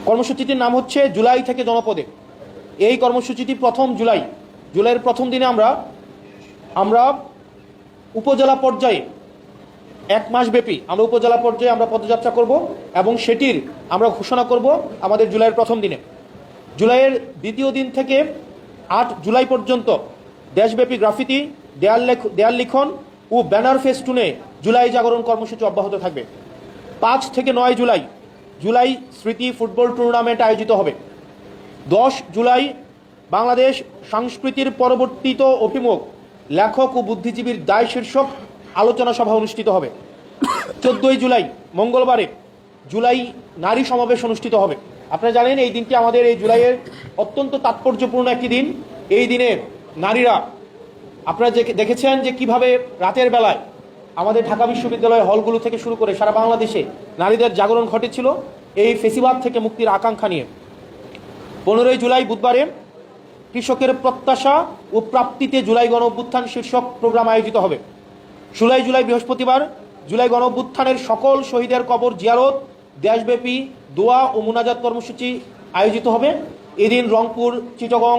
কর্মসূচিটির নাম হচ্ছে জুলাই থেকে জনপদে। এই কর্মসূচিটি জুলাইয়ের প্রথম দিনে আমরা উপজেলা পর্যায়ে 1 মাস ব্যাপী আমরা উপজেলা পর্যায়ে আমরা পদযাত্রা করব এবং সেটির আমরা ঘোষণা করব আমাদের জুলাইয়ের প্রথম দিনে। জুলাইয়ের দ্বিতীয় দিন থেকে 8 জুলাই পর্যন্ত দেশব্যাপী গ্রাফিতি, দেয়াল লিখন ও ব্যানার ফেস্টুনে জুলাই জাগরণ কর্মসূচি অব্যাহত থাকবে। 5 থেকে 9 জুলাই স্মৃতি ফুটবল টুর্নামেন্ট আয়োজিত হবে। 10 জুলাই বাংলাদেশ সংস্কৃতির পরিবর্তিত অভিমুখ, লেখক ও বুদ্ধিজীবীর দায় শীর্ষক আলোচনা সভা অনুষ্ঠিত হবে। 14 জুলাই মঙ্গলবারে জুলাই নারী সমাবেশ অনুষ্ঠিত হবে। আপনারা জানেন এই দিনটি আমাদের এই জুলাইয়ের অত্যন্ত তাৎপর্যপূর্ণ একটি দিন। এই দিনে নারীরা, আপনারা দেখেছেন যে কিভাবে রাতের বেলায় আমাদের ঢাকা বিশ্ববিদ্যালয়ের হলগুলো থেকে শুরু করে সারা বাংলাদেশে নারীদের জাগরণ ঘটেছিল এই ফেসিবাদ থেকে মুক্তির আকাঙ্ক্ষা নিয়ে। 15 জুলাই বুধবারে কৃষকের প্রত্যাশা ও প্রাপ্তিতে জুলাই গণ অভ্যুত্থান শীর্ষক প্রোগ্রাম আয়োজিত হবে। 16 জুলাই বৃহস্পতিবার জুলাই গণ অভ্যুত্থানের সকল শহীদের কবর জিয়ারত, দেশব্যাপী দোয়া ও মুনাজাত কর্মসূচি আয়োজিত হবে। এদিন রংপুর, চিটাগং,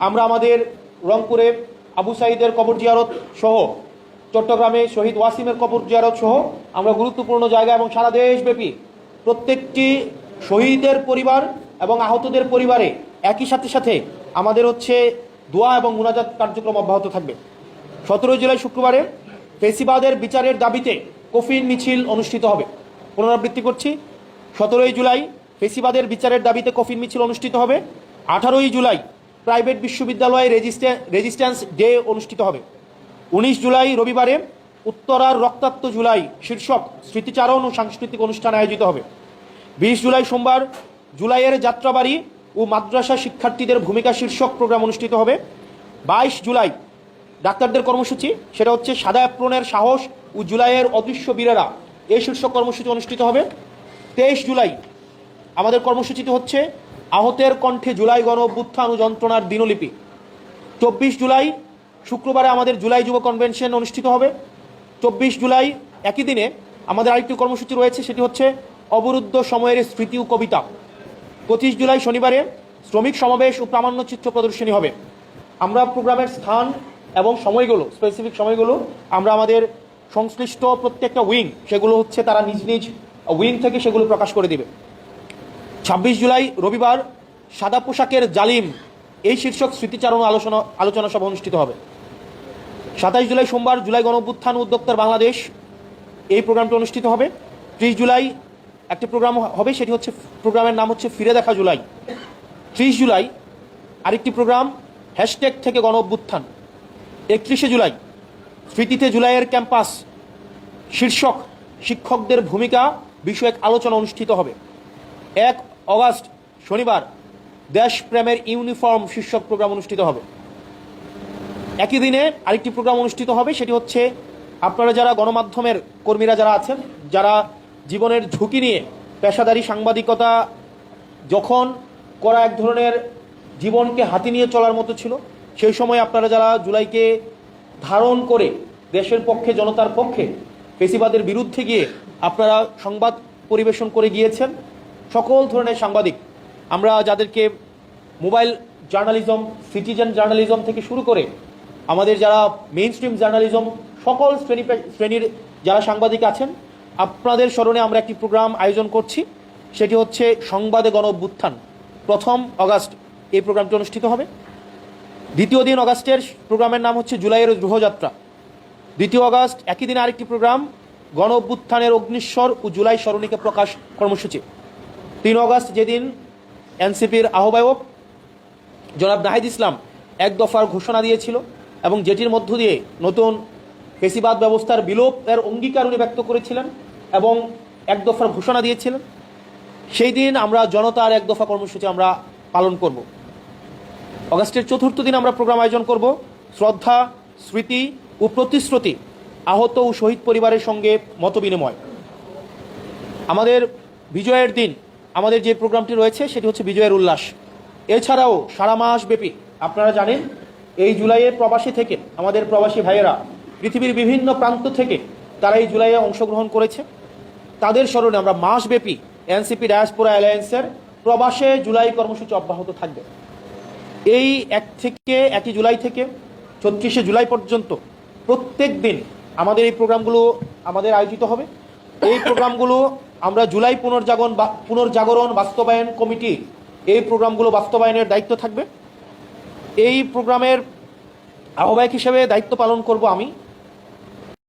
আমরা আমাদের রংপুরে আবু সাঈদের কবর জিয়ারত সহ, চট্টগ্রামে শহীদ ওয়াসিমের কবর জিয়ারত সহ আমরা গুরুত্বপূর্ণ জায়গা এবং সারা দেশব্যাপী প্রত্যেকটি শহীদের পরিবার এবং আহতদের পরিবারে একই সাথে আমাদের দোয়া এবং মুনাজাত কার্যক্রম অব্যাহত থাকবে। 17 জুলাই শুক্রবারে ফেসিবাদের বিচারের দাবিতে কফিন মিছিল অনুষ্ঠিত হবে। পুনরাবৃত্তি করছি, 17 জুলাই ফেসিবাদের বিচারের দাবিতে কফিন মিছিল অনুষ্ঠিত হবে। 18 জুলাই প্রাইভেট বিশ্ববিদ্যালয়ে রেজিস্ট্যান্স ডে অনুষ্ঠিত হবে। 19 জুলাই রবিবারে উত্তরার রক্তাক্ত জুলাই শীর্ষক স্মৃতিচারণ ও সাংস্কৃতিক অনুষ্ঠান আয়োজিত হবে। 20 জুলাই সোমবার জুলাইয়ের যাত্রাবাড়ি ও মাদ্রাসা শিক্ষার্থীদের ভূমিকা শীর্ষক প্রোগ্রাম অনুষ্ঠিত হবে। 22 জুলাই ডাক্তারদের কর্মসূচি, সেটা হচ্ছে সাদা অ্যাপ্রনের সাহস ও জুলাইয়ের অদৃশ্য বীরেরা, এই শীর্ষক কর্মসূচি অনুষ্ঠিত হবে। 23 জুলাই আমাদের কর্মসূচিটি হচ্ছে আহতের কণ্ঠে জুলাই গণ অভ্যুত্থান ও যন্ত্রণার দিনলিপি। 24 জুলাই শুক্রবারে আমাদের জুলাই যুব কনভেনশন অনুষ্ঠিত হবে। 24 জুলাই একই দিনে আমাদের আরেকটি কর্মসূচি রয়েছে, সেটি হচ্ছে অবরুদ্ধ সময়ের স্মৃতি ও কবিতা। 25 জুলাই শনিবারে শ্রমিক সমাবেশ ও প্রামাণ্যচিত্র প্রদর্শনী হবে। আমরা প্রোগ্রামের স্থান এবং সময়গুলো, স্পেসিফিক সময়গুলো আমরা আমাদের সংশ্লিষ্ট প্রত্যেকটা সেগুলো তারা নিজ নিজ উইং থেকে সেগুলো প্রকাশ করে দিবে। 26 জুলাই রবিবার সাদা পোশাকের জালিম, এই শীর্ষক স্মৃতিচারণ আলোচনা সভা অনুষ্ঠিত হবে। 27 জুলাই সোমবার জুলাই গণ অভ্যুত্থান উদ্যোক্তার বাংলাদেশ, এই প্রোগ্রামটি অনুষ্ঠিত হবে। 30 জুলাই একটি প্রোগ্রাম হবে, সেটি প্রোগ্রামের নাম হচ্ছে ফিরে দেখা জুলাই। 30 জুলাই আরেকটি প্রোগ্রাম হ্যাশট্যাগ থেকে গণ অভ্যুত্থান। 31 জুলাই স্মৃতিতে জুলাইয়ের ক্যাম্পাস শীর্ষক শিক্ষকদের ভূমিকা বিষয়ক আলোচনা অনুষ্ঠিত হবে। 1 অগাস্ট শনিবার দেশপ্রেমের ইউনিফর্ম শীর্ষক প্রোগ্রাম অনুষ্ঠিত হবে। একই দিনে আরেকটি প্রোগ্রাম অনুষ্ঠিত হবে, সেটি আপনারা যারা গণমাধ্যমের কর্মীরা যারা আছেন, যারা জীবনের ঝুঁকি নিয়ে পেশাদারী সাংবাদিকতা যখন করা এক ধরনের জীবনকে হাতে নিয়ে চলার মতো ছিল, সেই সময় আপনারা যারা জুলাইকে ধারণ করে দেশের পক্ষে, জনতার পক্ষে, ফেসিবাদের বিরুদ্ধে গিয়ে আপনারা সংবাদ পরিবেশন করে গিয়েছেন, সকল ধরনের সাংবাদিক, আমরা যাদেরকে মোবাইল জার্নালিজম, সিটিজেন জার্নালিজম থেকে শুরু করে আমাদের যারা মেইন স্ট্রিম জার্নালিজম, সকল শ্রেণীর যারা সাংবাদিক আছেন, আপনাদের স্মরণে আমরা একটি প্রোগ্রাম আয়োজন করছি, সেটি সংবাদে গণ অভ্যুত্থান। 1 অগাস্ট এই প্রোগ্রামটি অনুষ্ঠিত হবে। 2 দিন অগাস্টের প্রোগ্রামের নাম জুলাইয়ের গ্রহযাত্রা। 2 অগাস্ট একই দিনে আরেকটি প্রোগ্রাম গণ অভ্যুত্থানের অগ্নিস্বর ও জুলাই স্মরণিকা প্রকাশ কর্মসূচি। 3 অগাস্ট যেদিন এনসিপির আহ্বায়ক জনাব নাহিদ ইসলাম 1 দফার ঘোষণা দিয়েছিল এবং যেটির মধ্য দিয়ে নতুন ফেসিবাদ ব্যবস্থার বিলোপের অঙ্গীকার উনি ব্যক্ত করেছিলেন এবং 1 দফার ঘোষণা দিয়েছিলেন, সেই দিন আমরা জনতার 1 দফা কর্মসূচি আমরা পালন করব। অগাস্টের 4র্থ দিন আমরা প্রোগ্রাম আয়োজন করব শ্রদ্ধা, স্মৃতি ও প্রতিশ্রুতি, আহত ও শহীদ পরিবারের সঙ্গে মতবিনিময়। আমাদের বিজয়ের দিন আমাদের যে প্রোগ্রামটি রয়েছে সেটি বিজয়ের উল্লাস। এছাড়াও সারা মাস ব্যাপী আপনারা জানেন এই জুলাইয়ে প্রবাসী থেকে আমাদের প্রবাসী ভাইয়েরা পৃথিবীর বিভিন্ন প্রান্ত থেকে তারা এই জুলাইয়ে অংশগ্রহণ করেছে, তাদের স্মরণে আমরা মাসব্যাপী এনসিপি ডায়াসপোরা অ্যালায়েন্সের প্রবাসে জুলাই কর্মসূচি অব্যাহত থাকবে। এই 1 জুলাই থেকে 36 জুলাই পর্যন্ত প্রত্যেক দিন আমাদের এই প্রোগ্রামগুলো আমাদের আয়োজিত হবে। এই প্রোগ্রামগুলো আমরা জুলাই পুনর্জাগরণ বাস্তবায়ন কমিটি এই প্রোগ্রামগুলো বাস্তবায়নের দায়িত্ব থাকবে। এই প্রোগ্রামের আহ্বায়ক হিসেবে দায়িত্ব পালন করব আমি।